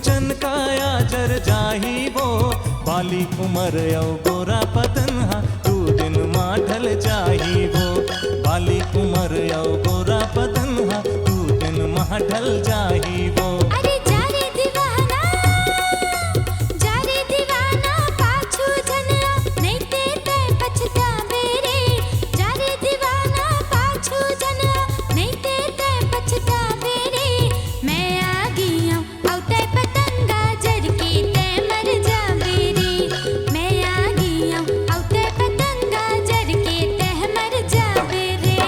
कंचन काया जर जाही वो, बाली उमर यौ गोरा पतन तू दिन माठल जाही वो, बाली उमर यौ गोरा पतन तू दिन माठल जाही वो। अरे जा रे दीवाना, जा रे दीवाना, पाछू जनया नहीं ते पछतावे रे। जा रे दीवाना, पाछू जनया नहीं ते पछतावे रे। मैं आ गई हूँ औते पतंगा जर के ते मर जावे रे। मैं आ गई हूँ औते पतंगा जर के ते मर जावे रे।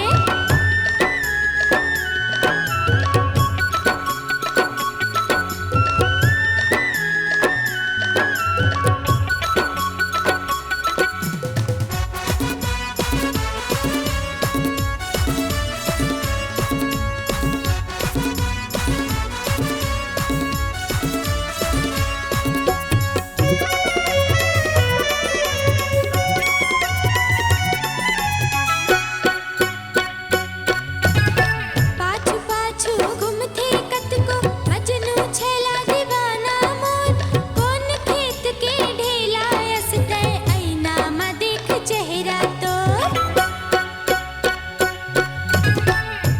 पाछू पाछू घूमथे कतको मजनू छेला दीवाना मोर, कौन खेत के ढेला असते ऐना मा देख चेहरा तो।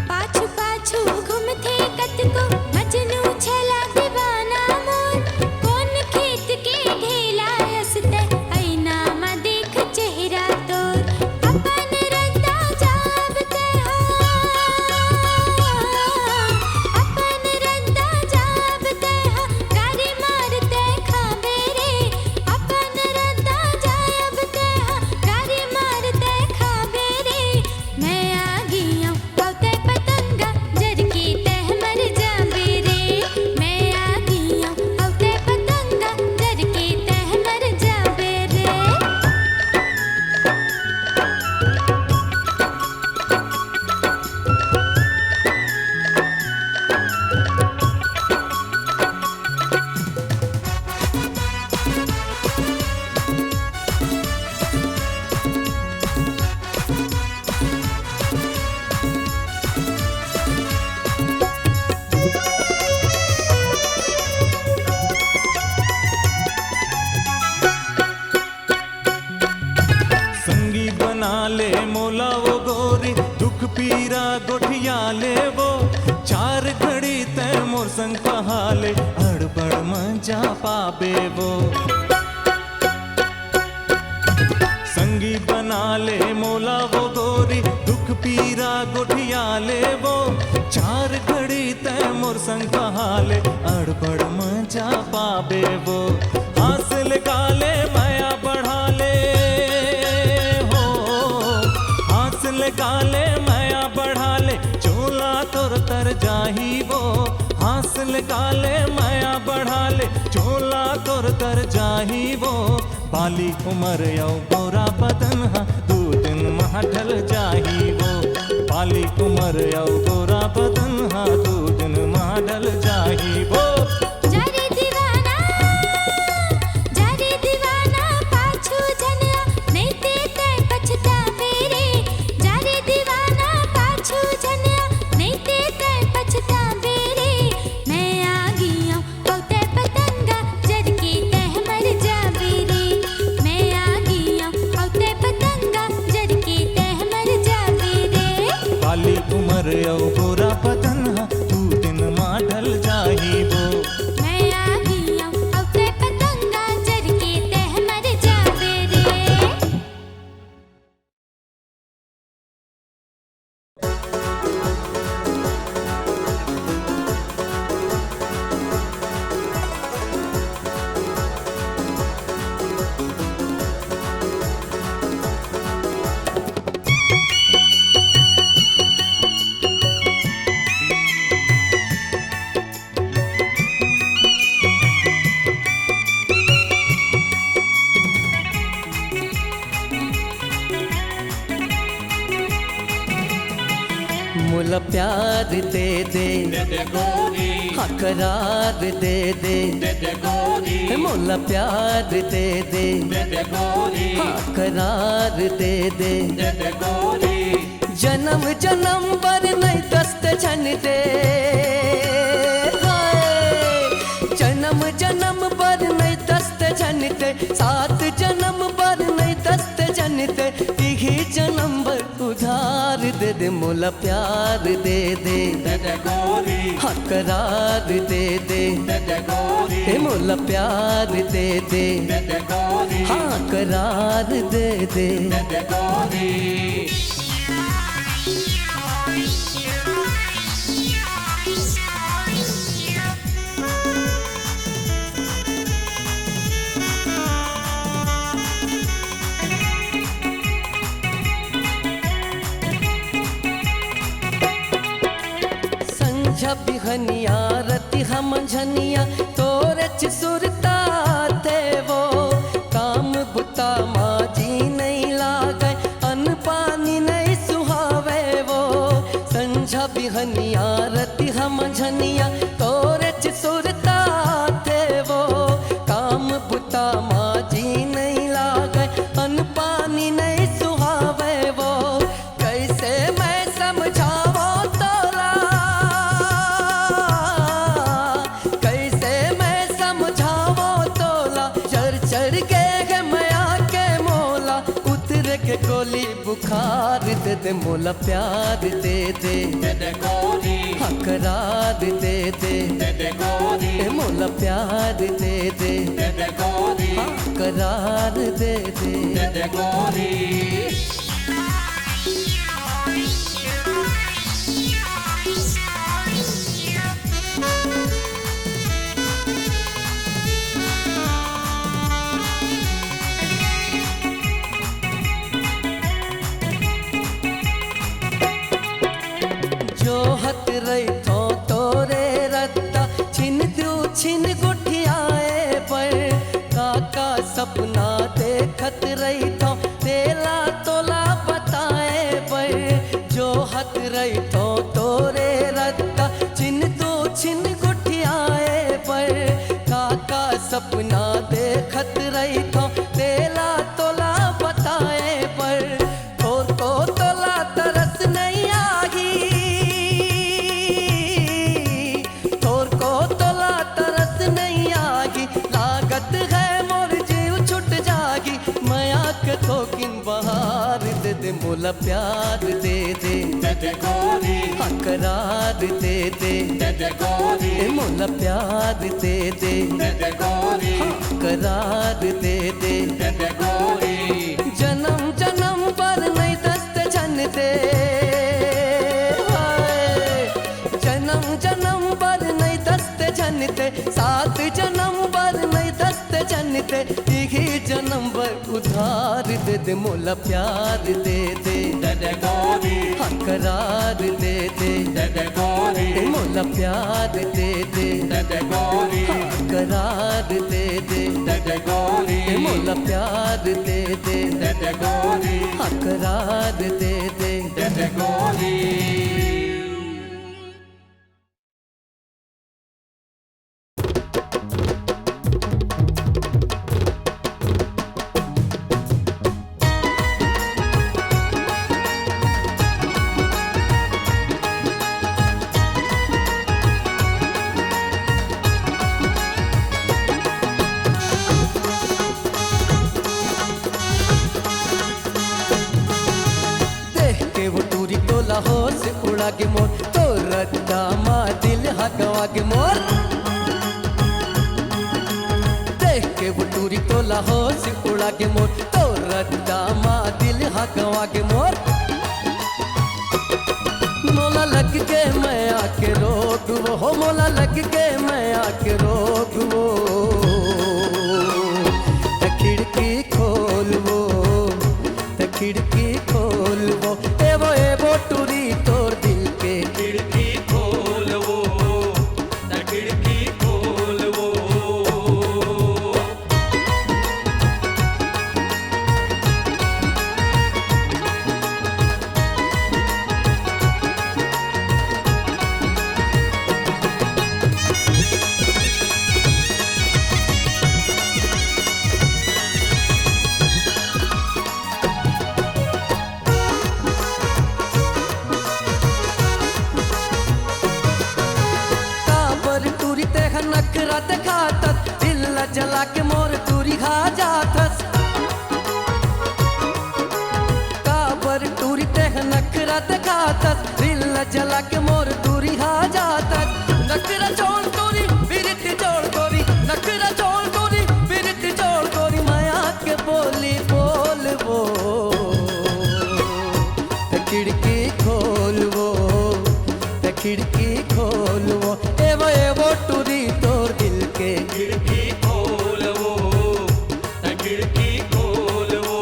पाछू पाछू घूमथे कतको मजनू छेला दीवाना मोर, कौन खेत के ढेला असते ऐना मा देख चेहरा तो। अपन रद्दा जाबते हो, अपन रद्दा जाबते हो, गारी मारते खाबे रे। अपन रद्दा जाबते हो, गारी मारते खाबे रे। मैं आ गई हूँ औते पतंगा जर के तह मर जाबे रे। मैं आ गई हूँ औते पतंगा जर के तह मर जाबे रे। संगी बना ले मोला वो गोरी, दुख पीरा गोठिया ले वो, चार घड़ी तय मोर संग पहाले अड़बड़ मजा पाबे वो। संगी बना ले मोला वो गोरी, दुख पीरा गोठिया ले वो, चार घड़ी तय मोर संग पहाले अड़बड़ मजा पाबे वो। हासिल गाले माया बढ़ा ले हो, हासिल गाले माया बढ़ा ले, चोला तोर तर जाही वो। हासिल गाले माया बढ़ा ले, चोला तोर तर जाही वो। बाली उमर यौ गोरा पतन तू दिन माठल जाही वो, बाली उमर यौ गोरा पतन तू दिन माठल जाही वो। जा रे दीवाना, जा रे दीवाना, पाछू जनया नहीं ते पछतावे रे। जा रे दीवाना, पाछू जनया नहीं ते पछतावे रे। मैं आ गई हूँ औते पतंगा जर के तह मर जावे रे। मैं आ गई हूँ औते पतंगा जर के तह मर जावे रे। बाली उमर यौ गोरा पतन तू दिन माठल जाही वो। मैं आ गई हूँ औते पतंगा जर के तह मर जावे रे। मोला प्यार दे दे हाँ करार दे दे मोला प्यार दे दे हाँ करार दे दे जन्म जन्म पर नहीं दस्त छन दे हाय जन्म जन्म बर नहीं दस्त जनते, 7 जन्म बर नहीं दस्त जनते, इही जन्म बर उधार दे दे मोला प्यार दे दे, हाँ करार दे दे, हे मोला प्यार दे दे, हाँ करार दे दे। संझा बिहनिया रति हम झनिया तोरे सुरता थे वो, काम बुता माजी नहीं लागे अन्न पानी नहीं सुहावे वो। संझा बिहनिया रति हम झनिया तोरे सुरता थे वो, काम बुता माजी नहीं लागे अन्न पानी नहीं सुहावे वो। कैसे मैं समझावो तोला, कैसे मैं समझावो तोला, चढ़ चढ़ के मया के मोला, उतर के गोली बुखार दे दे मोला प्यार दे दे, हाँ करार दे दे, ए मोला प्यार दे दे, हाँ करार दे दे। जो हत रही थो तोरे रत्ता, छिन दू छिन गुठियाए पर, काका सपना देखत रही थो तेला तोला बताए पर। जो हत रही थो तोरे रत्ता, छिन दू छिन गुठियाए पर, काका सपना देखत रही थो तेला तोला बताए पर। थोर को तोला तरस नहीं आगी, थोर को तोला तरस नहीं आगी, लागत है मोर जीव छुट जागी, मया के तो किन बहार दे दे मोला प्यार दे दे, हाँ करार दे दे, ए मोला प्यार दे दे, हाँ करार दे दे। जन्म जन्म पर नहीं दस्त जनते, जन्म जन्म पर नहीं दस्त जनते, 7 जन्म पर नहीं दस्त जनते, इही जन्म पर उधार दे दे मोला प्यार दे दे, हाँ करार दे दे, ए मोला प्यार दे दे, हाँ करार दे दे, ए मोला प्यार दे दे, हाँ करार दे दे। होश उड़ा के मोर तो रद्दा मा दिल हगवा के मोर, देख के बुटूरी तो होश उड़ा के मोर तो रद्दा मा दिल हगवा के मोर। मोला लग के मैं आके रोक वो, हो मोला लग के मैं आके रोक वो, खिड़की खोल वो, खिड़की खोल वो, ए वो टूरी तोर दिल के, खिड़की खोल वो, खिड़की खोल वो। जातस दिल जला के मोर टूरी खा जातस काबर टूरी तेह नखरा दिखातस दिल जला के मोर टूरी खा जातस नखरा छोड़ टूरी बिरत जोड़ गोरी नखरा छोड़ गोरी बिरत जोड़ गोरी माया के बोली बोल वो खिड़की खोलवो खिड़की खोलवो एवो टूरी तोर दिल के खिड़की खोलवो खिड़की खोलवो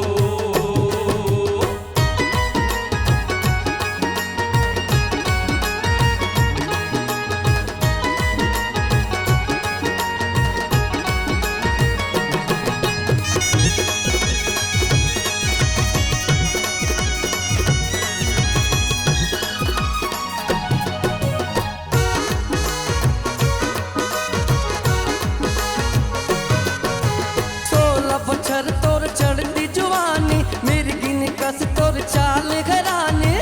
तोर चढ़ती जवानी मिर्गिन कस तोर चाल घरानी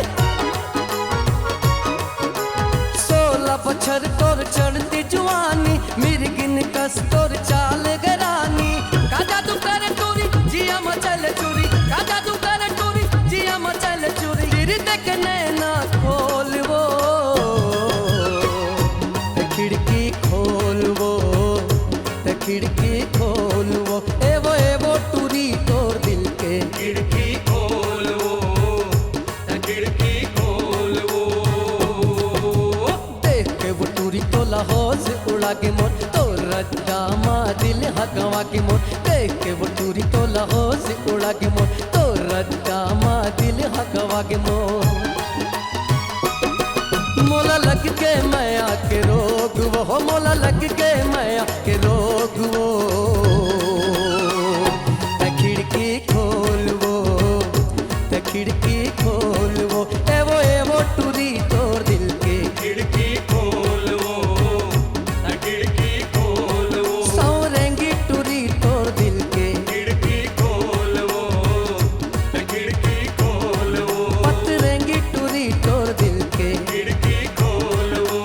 16 बछर तोर चढ़ती जवानी मिर्गिन कस तोर चाल घरानी का जादू करे टूरी जिया मचल चूरी का जादू करे टूरी जिया मचल चूरी गिर देख नैना खोलवो खिड़की खोलवो खिड़की खोलवो एवो टूरी तोर दिल के खिड़की खोलवो खिड़की खोलवो देख के वो टूरी तो लाहौर से उड़ा के मोर तोर रजामा दिल हगवा के मोर देख के वो टूरी तो लाहौर से उड़ा के मोर तोर रजामा दिल हगवा के मोर मोला लग के माया के रोग वो मोला लग के माया के रोग वो खिड़की खोलवो खिड़की खोलवो एवो टूरी तोर दिल के खिड़की खोलवो खिड़की खोलवो सौरेंगी टूरी तोर दिल के खिड़की खोलवो खिड़की खोलवो पतरेंगी टूरी तोर दिल के खिड़की खोलवो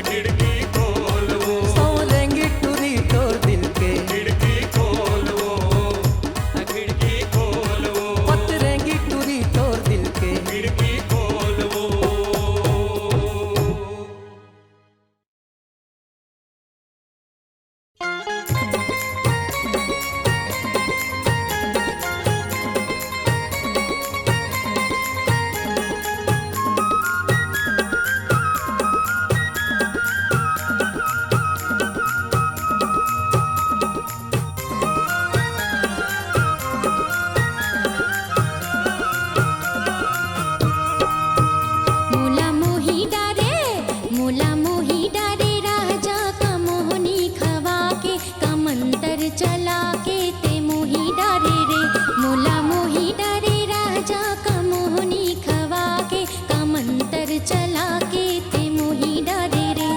खिड़की खोलवो सौरेंगी टूरी तोर दिल के खिड़की खोलवो खिड़की खोलवो पतरेंगी टूरी तोर दिल के खिड़की खोलवो मोला मोही डारे राजा का मोहनी खवा के कमंतर चला के ते मोही डारे रे मोला मोही डारे राजा का मोहनी खवा के कमंतर चला के ते मोही डारे रे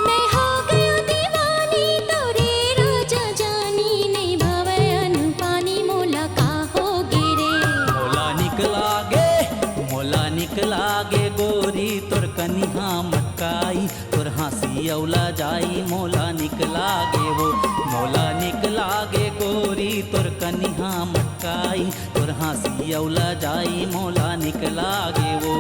मैं हो गयो दीवानी तोरे राजा जानी नहीं भवे अनुपानी मोला का हो गे रे मोला निकला गे गोरी तोर कनिहा मटकाई तोर हंसी औला जाई मोला निकला गे वो मोला निकला गे गोरी तोर कनिहा मटकाई तोर हंसी औला जाई मोला निकला गे वो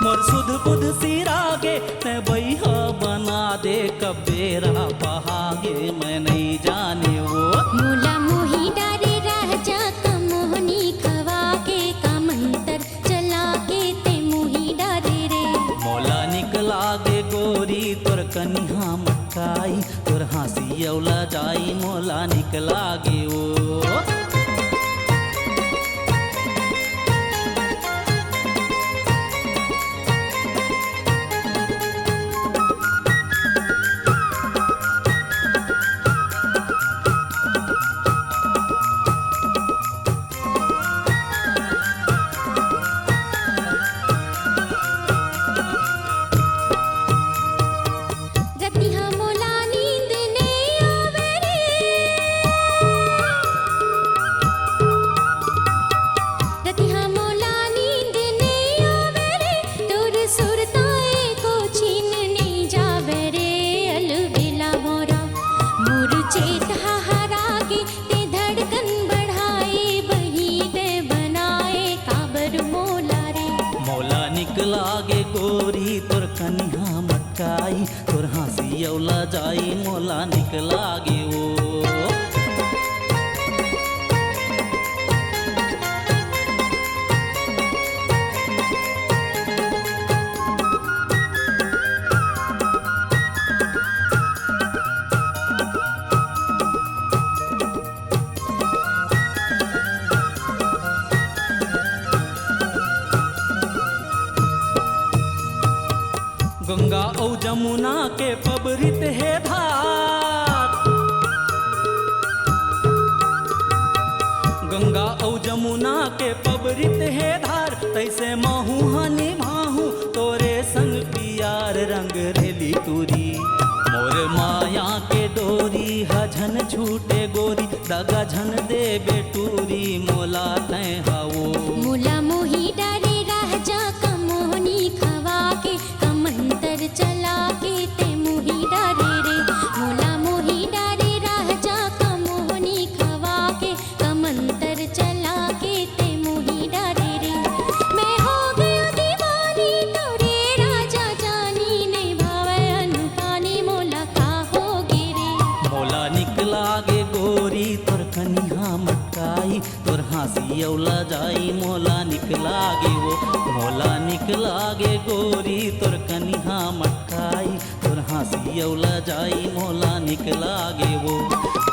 मोर सुध बुध सिरागे ते बैहा बना दे कबेरा बहागे मैं नहीं जाने वो मोला मोही डारे राजा का मोहनी खवा के कमंतर चला के ते मोही डारे रे मोला निकला गे गोरी तोर कनिहा मटकाई तोर हंसी औला जाई मोला निकला गे ओ रतिहा मोला नींद नहीं आवे रे रतिहा मोला नींद नहीं आवे रे मोला मोही डारे राजा का मोहनी खवा के कमंतर चला के ते मोही डारे रे मोला निकला गे गोरी तोर कनिहा मटकाई तोर हंसी औला जाई मोला निकला गे ओ चेत हाहारागे ते धड़कन बढ़ाए बही ते बनाए काबर मोला रे मौला निकलागे गोरी तोर कन्हा मटकाई तोर हंसी अवला जाई मौला निकलागे वो गंगा और जमुना के पबरित है धार गंगा और जमुना के पबरित है धार तैसे महू हनी भाहू तोरे संग पियार रंग रेली तुरी मोर माया के डोरी हझन छूटे गोरी दगा झन दे बेटूरी मोला तै हावो मोला मोही डारे राजा का मोहनी खवा के कमंतर चला के ते मोही डारे रे मोला मोही डारे राजा का मोहनी खवा के कमंतर चला के ते मोही डारे रे मैं हो गयो दीवानी तोरे राजा जानी नहीं भावे अनुपानी मोला का होगे रे मौला निकलागे गोरी तोर कन्हा मटकाई तोर हंसी अवला जाई मौला निकलागे वो मौला निकलागे गोरी तोर कन्हा मटकाई तोर हंसी अवला जाई मौला निकलागे वो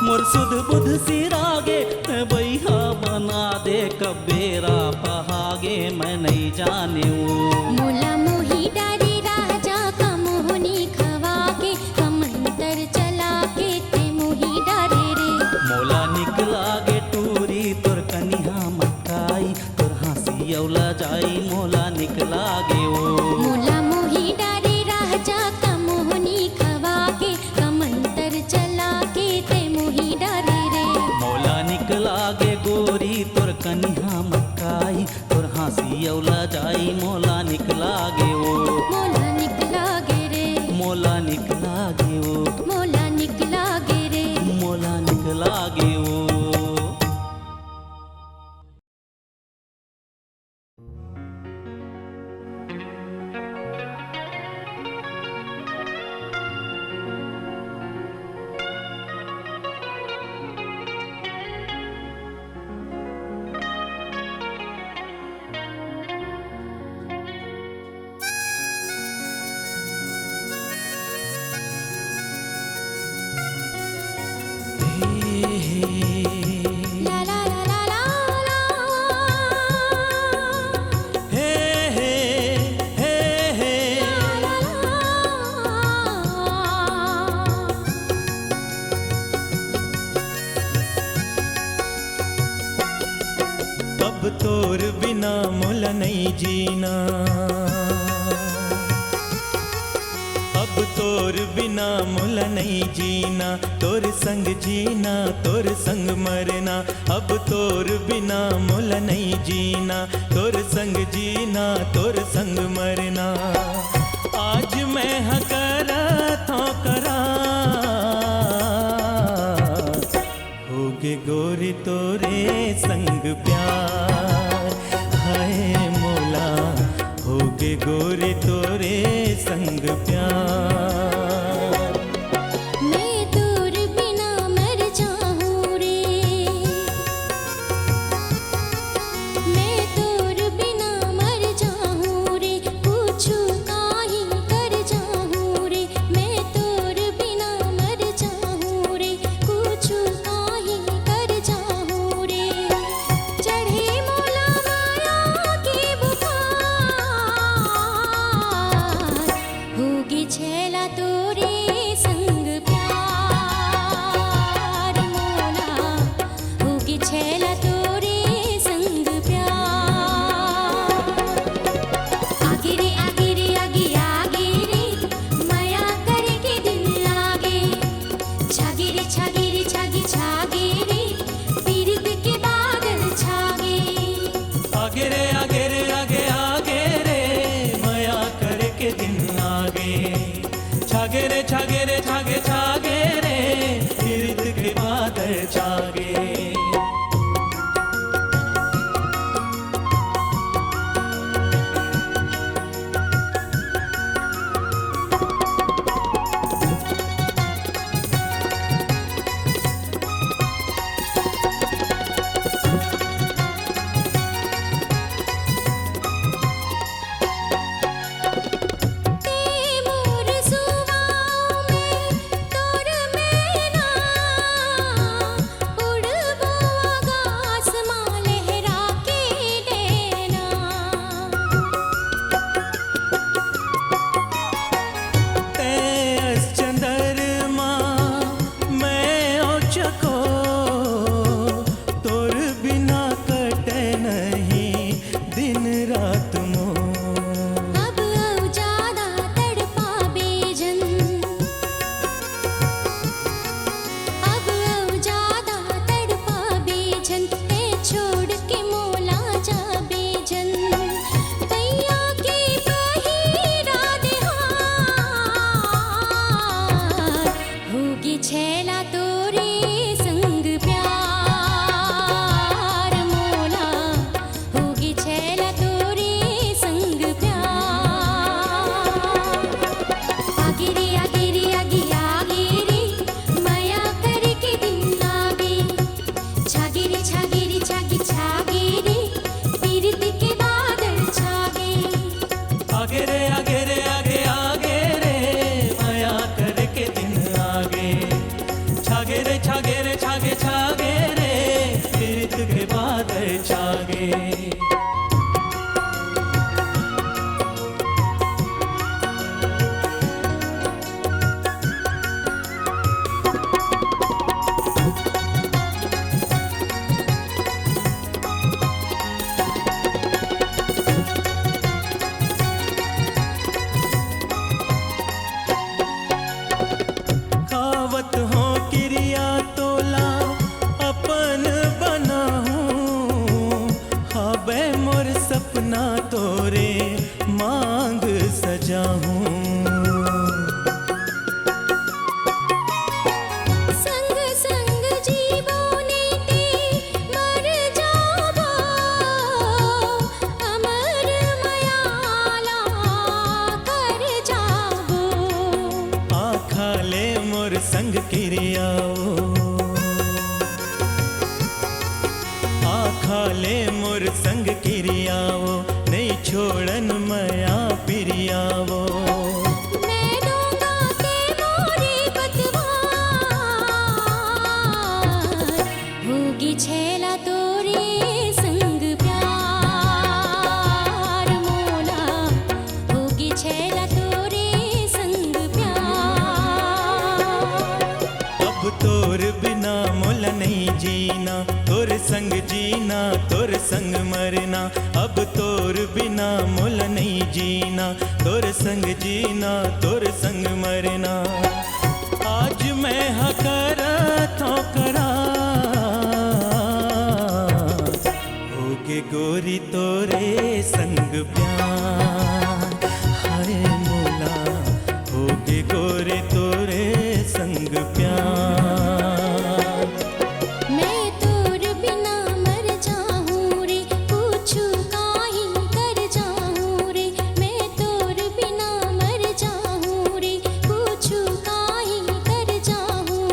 मोर सुध बुध सिरागे ते बैहा बना दे कबेरा पहागे मैं नहीं जाने वो मोला मोही डारे राजा का मोहनी खवा के कमंतर चला के ते मोही डारे रे मौला निकलागे टूरी तोर कन्हा मटकाई तोर हंसी अवला जाई मौला निकलागे वो मोला मोही डारे राजा का मोहनी खवा के कमंतर चला के ते मोही डारे रे मौला निकलागे गोरी तोर कन्हा मटकाई तोर हंसी अवला जाई मौला निकलागे वो मोला निकला गे रे मौला निकलागे वो मोला निकला गे रे मौला निकलागे वो ला ला ला ला ला हे हे हे हे ला ला अब तोर बिना मोला नहीं जीना अब तोर बिना मोला नहीं जीना तोर संग जीना तोर संग मरना अब तोर बिना मोला नहीं जीना तोर संग जीना तोर संग मरना आज मैं हकरा तो करा होगे गोरी तोरे संग प्यार हाय मोला होगे गोरी तोरे संग प्यार मैं तोर बिना मर जाऊं रे मैं तोर बिना मर जाऊं रे पूछू काहे कर जाऊं रे मैं तोर बिना मर जाऊं रे पूछू काहे कर जाऊं रे चढ़े मोला माया के बुखार होगी छेला तोरे संग प्यार मोला होगी छेला तोरे संग प्यार आगे रे आगे रे आगे आगे रे माया करे के दिन आगे छागे रे छागे रे छागे छागे रे पीरित के बादल छागे आगे रे आगे रे आगे आगे रे माया करे के दिन आगे छागे रे छागे रे छागे छागे रे फिर जागे। मोर सुवाओ में तोर मैना उड़बो आकाश मां लहरा के देना। तेज चंद्रमा मैं ओचको तोर बिना कटे नहीं दिन रात मो। अब ज्यादा तड़पा बेजन, अब ज्यादा तड़पा बेजन, ते छोड़ के मोला जा बेजन। दैया की बहिरा देहार होगी छैला तोरे संग प्यार मोला, होगी छैला तोरे संग प्यार। आगे रे आगे रे आगे आगे रे माया करके दिन आगे। छागे रे छागे रे छागे छागे रे पीरत के बादल छागे। आगे रे आगे रे आगे आगे रे माया करके दिन आगे। छागे रे छागे रे छागे छागे रे पीरित के बादल छागे। खावत हो क्रिया तोला अपन बनाऊं, हाबे मोर सपना तोरे मांग सजाऊं। संग संग जीवो नेते मर जाबो, अमर मयाला कर जाबो। आखा ले मोर संग किरियाओ, आखा ले मोर संग किरियाओ, नहीं छोड़न मया पिरियाओ। मैं दूंगा के मोरी बतवार होगी छैला तोरे संग प्यार मोला, होगी छैला तोरे संग प्यार। अब तोर बिना मोला नहीं जीना, तोर संग जीना तोर संग मरना। अब तोर बिना मोला नहीं जीना, तोर संग जीना तोर संग मरना। आज मैं हकरत करार होगे गोरी तोरे संग प्यार। हाय मोला होगे गोरे तोरे संग प्यार। मैं तोर बिना मर जाऊं रे, पूछू काहे कर जाऊं रे। मैं तोर बिना मर जाऊं रे, पूछू काहे कर जाऊं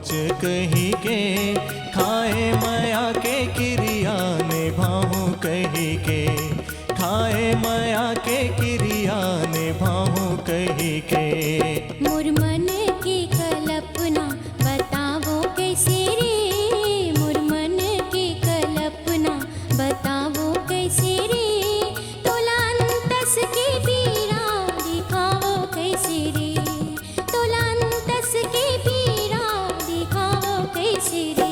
आहूच कही के खाए माया के क्रिया निभाऊं कही के खाए माया के क्रिया निभाऊं कही के मोर मन की कल्पना बतावो कैसे रे मोर मन की कल्पना बतावो कैसे रे तोलांतस की पीड़ा दिखाओ कैसे रे तोलांतस की पीड़ा दिखाओ कैसे रे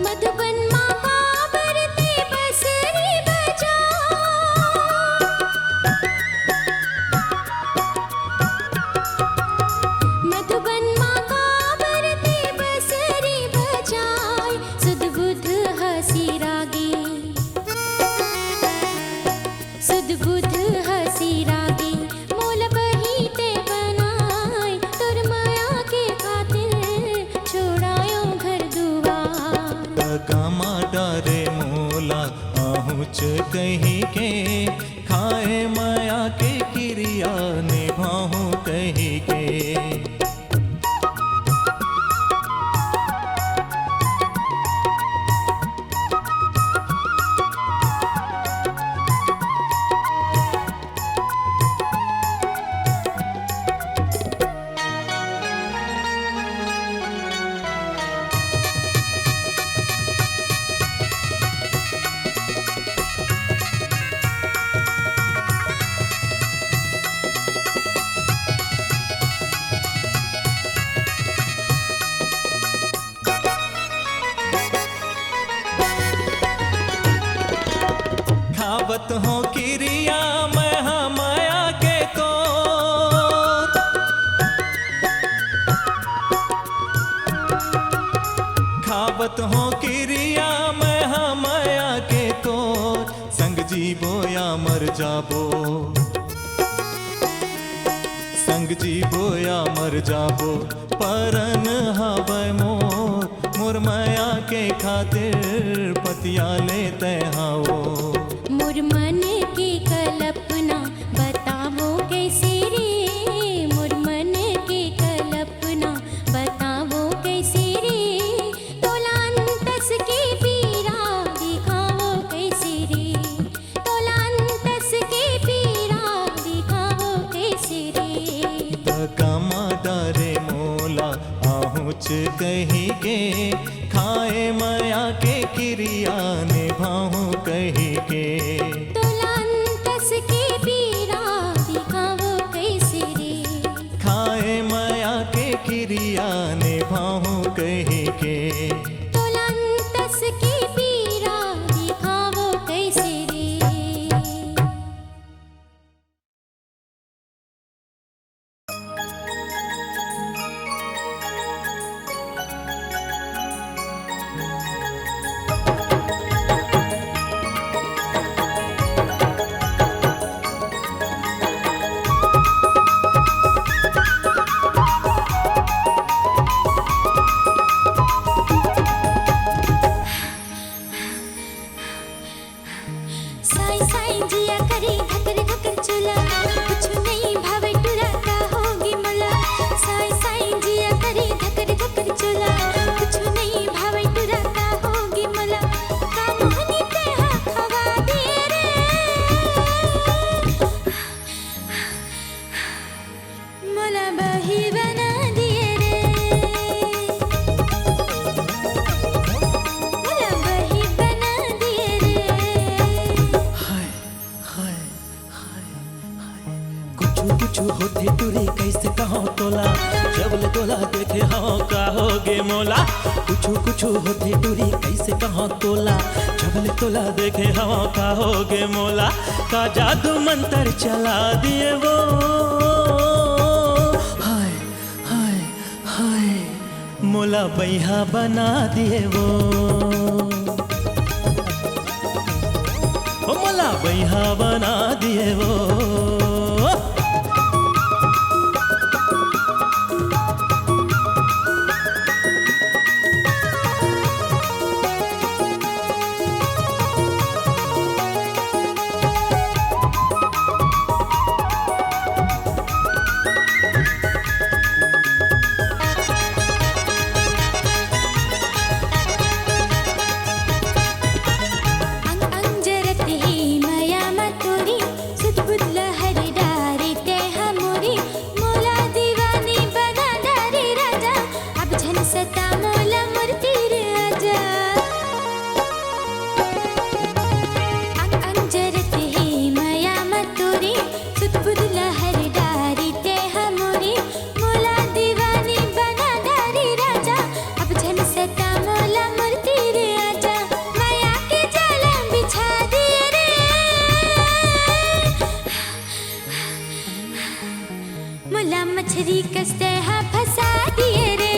मधुबन महावरती बसरी बजाओ मधुबन महावरती बसरी बजाए सुध बुध हसी रागे सुध बुध हसी रागे मोल बहीते बनाए तुर माया के खातिर छोड़ायो घर दुआर गामा डारे मोला आहूच कही के खाए माया के क्रिया निभाऊं कही के खावत हो क्रिया महा माया के तो खावत हो क्रिया महा माया के तो संग जीवो या मर जाबो संग जीवो या मर जाबो परन हवै मोर मोर माया के खातिर पतिया लेते हाओ मोर मन की कल्पना बतावो कैसे रे मोर मन की कल्पना बतावो कैसे रे तोलांतस की पीड़ा दिखाओ कैसे रे तोलांतस की पीड़ा दिखाओ कैसे रे कामा डारे मोला आहूच कही के खाए माया के क्रिया निभाऊं कही के तोलांतस की पीड़ा दिखाओ कैसे रे खाए माया के क्रिया निभाऊं कही के तोलांतस की पीड़ा दिखाओ कैसे रे साई साई जिया करी धकर धकर चुला कुछ नहीं भावे टुरा का होगी मुला साई साई जिया करी धकर धकर चुला कुछ नहीं भावे टुरा का होगी मुला का मोहनी ते हाथ हवा दे रे मुला बही बना दिए रे मुला बही बना दिए रे हाय हाय कुछ होते टूरी कैसे कहो तोला, जबले तोला देखे हाँ कहोगे मोला। कुछ होते टूरी कैसे कहो तोला, जबले तोला देखे हाँ कहोगे मोला। का जादू मंत्र चला दिए वो, हाय हाय हाय मोला बैहा बना दिए वो, मोला बैहा बना दिए वो। मछली कसते हाँ फंसा दिए रे,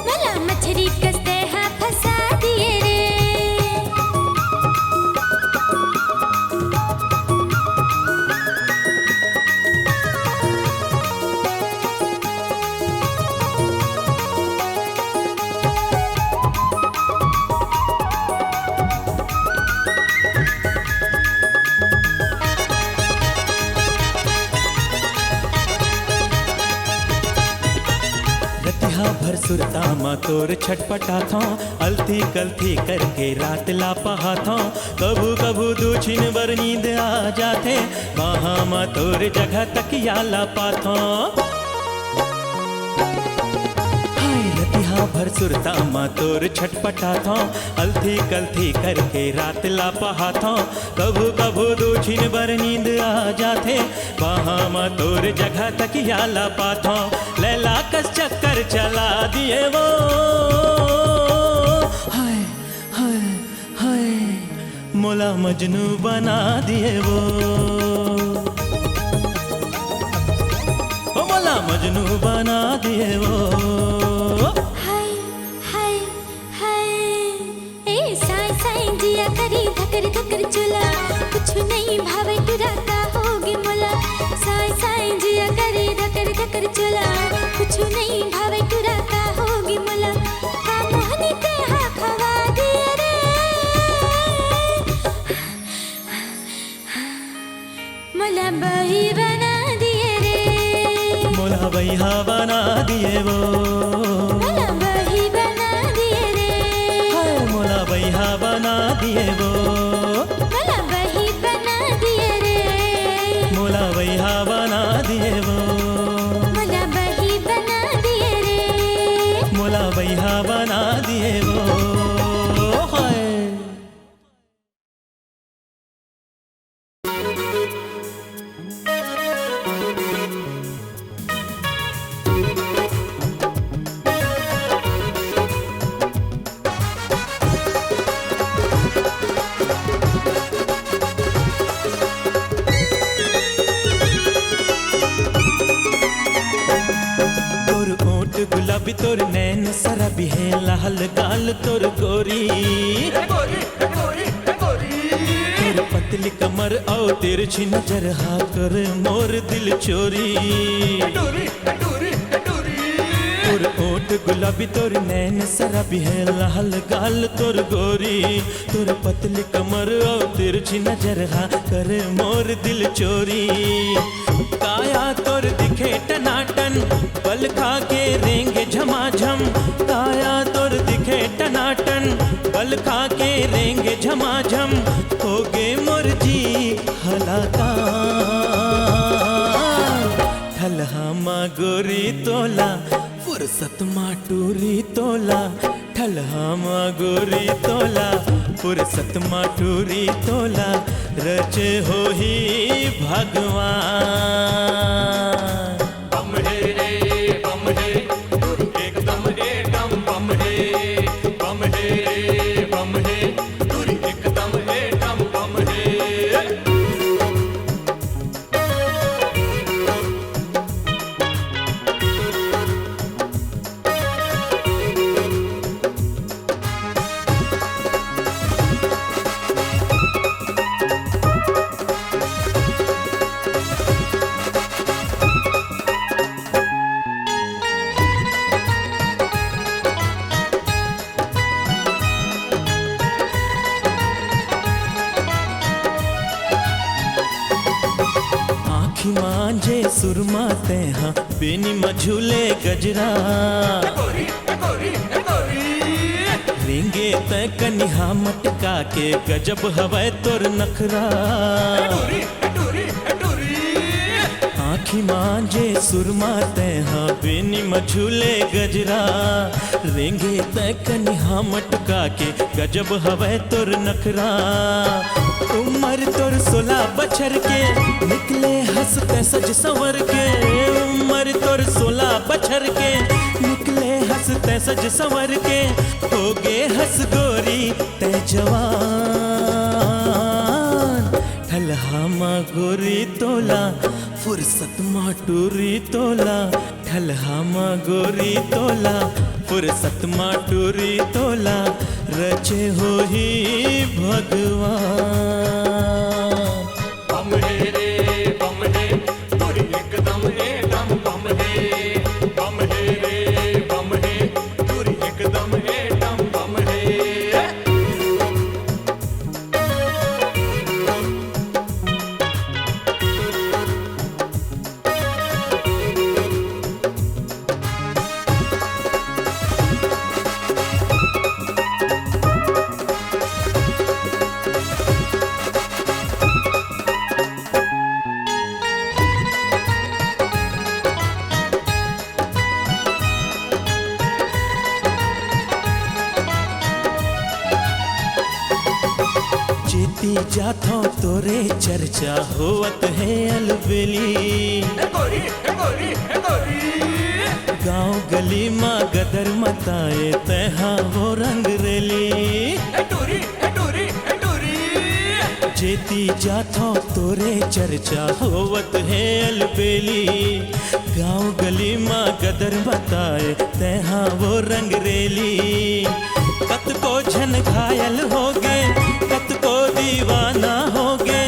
मला मछली कसते हाँ फंसा दिए रे। भर सुरता मा तोर छटपटा था, अलथी कलथी करके रात ला पहा था। कभू कभू दो छिन बर नींद आ जाते, वहाँ मा तोर जगह तकिया ला पाथा। भर सुरता मा तोर छटपटा था, अलथी कलथी करके रात ला पहा था। कभू कभू दो छिन बर नींद आ जाते, वहाँ मा तोर जगह तकिया ला पाथा। लैला कस चक्कर चला दिए वो, हाय हाय हाय मोला मजनू बना दिए वो, मोला मजनू बना दिए वो। धकर धकर चुला कुछ नहीं भावे टुराता होगी मोला। साई साई जिया करे धकर धकर चुला कुछ नहीं भावे टुराता होगी मोला। का मोहनी ते हाँ खवा दिए रे, मोला बही बना दिए रे, मोला बैहा बना दिए वो, मोला बही बना दिए रे, हाय मोला बैहा बना दिए वो, मोला बही बना दिए रे, मोला बैहा बना दिए वो, मोला बही बना दिए रे, मोला बैहा बना दिए वो, हाय। गुलाबी तोर नैन सरबी है, लाल गाल तोर गोरी, तोर पतली कमर और तिरछी नजर हा कर मोर दिल चोरी। तोर ओठ गुलाबी तोर नैन सरबी है, लाल गाल तोर गोरी, तोर पतली कमर और तिरछी नजर हा कर मोर दिल चोरी। काया तोर दिखे टनाटन पल खा के रेंगे झमाझम, काया तोर दिखे टनाटन पल खा के रेंगे झमाझम। होगे मोर जी हलाका ठलहा मा गोरी तोला, फुर्सत मा टूरी तोला, ठलहामा गोरी तोला फुर्सत माटूरी तोला रचे हो ही भगवान बम हे रे बम हे एकदम एटम बम हे बम हे रे बम हे दूरी एकदम एटम बम हे आखी मांझे सुरमा तेहा बेनी मझूले गजरा गोरी गोरी गोरी रेंगे तै कनिहा मटका के गजब हवै तोर नखरा टूरी टूरी टूरी आखी मांझे सुरमा तेहा बेनी मझूले गजरा रेंगे तै कनिहा मटका के गजब हवै तोर नखरा उमर तोर 16 बछर के निकले हंसते सज संवर के उमर तोर 16 बछर के निकले हंसते सज संवर के होगे हंस गोरी ते जवान ठलहामा गोरी तोला फुर्सत माटूरी तोला ठलहामा गोरी तोला फुर्सत माटूरी तोला रचे हो ही भगवान बम हे रे बम हे दूरी एकदम एटम बम हे रे बम हे दूरी एकदम एटम बम हे चेती जाथो तोरे चर्चा होवत है अलबेली गोरी गोरी गोरी गांव गली माँ गदर मताए तहा वो रंग रेली टूरी टूरी टूरी चेती जाथो तोरे चर्चा होवत है अलबेली गांव गली माँ गदर मताए तहा वो रंग रेली कत को झन घायल हो गए कत को दीवाना हो गए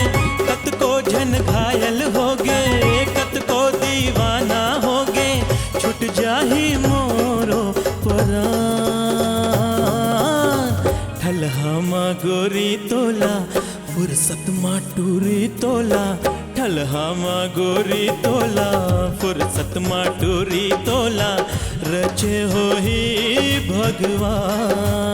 कत को झन घायल हो गए कत को दीवाना हो गए छुट जाही मोरो परान ठलहामा गोरी तोला फुर्सत माटूरी तोला ठलहामा गोरी तोला फुर्सत माटूरी तोला रचे हो ही भगवान